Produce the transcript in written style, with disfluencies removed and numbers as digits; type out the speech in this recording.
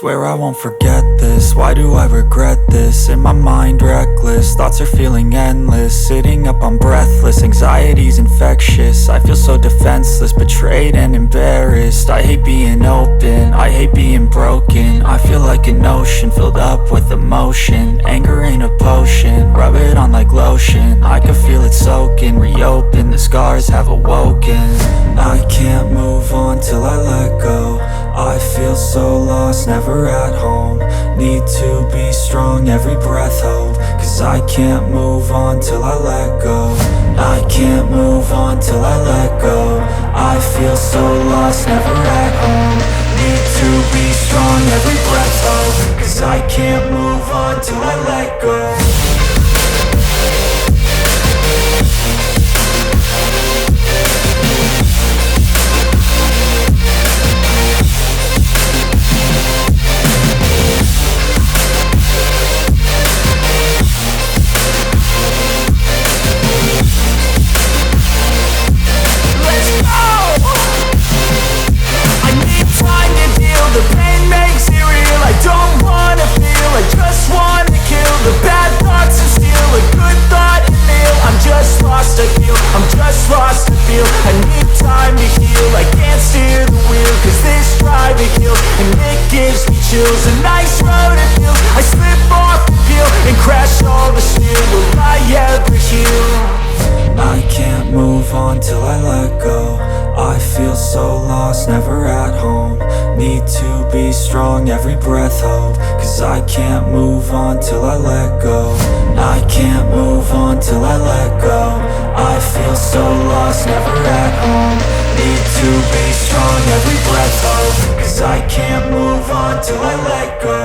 Swear I won't forget this, why do I regret this? In my mind reckless, thoughts are feeling endless. Sitting up I'm breathless, anxiety's infectious. I feel so defenseless, betrayed and embarrassed. I hate being open, I hate being broken. I feel like an ocean filled up with emotion. Anger ain't a potion, rub it on like lotion. I can feel it soaking, reopen, the scars have awoken. I can't move on till I let go. I feel so lost, never at home. Need to be strong, every breath hope. Cause I can't move on till I let go. I can't move on till I let go. I feel so lost, never at home. Need to be strong, every breath hope. Cause I can't move on till I let go. The pain makes it real, I don't wanna feel, I just wanna kill the bad thoughts and steal a good thought and feel. I'm just lost, I feel, I'm just lost, I feel. I need time to heal, I can't steer the wheel. Cause this drive it kills, and it gives me chills. A nice road it feels, I slip off the peel and crash all the steel. Will I ever heal? I can't move on till I let go. I feel so lost, never at home. Need to be strong, every breath hope. Cause I can't move on till I let go. I can't move on till I let go. I feel so lost, never at home. Need to be strong, every breath hope. Cause I can't move on till I let go.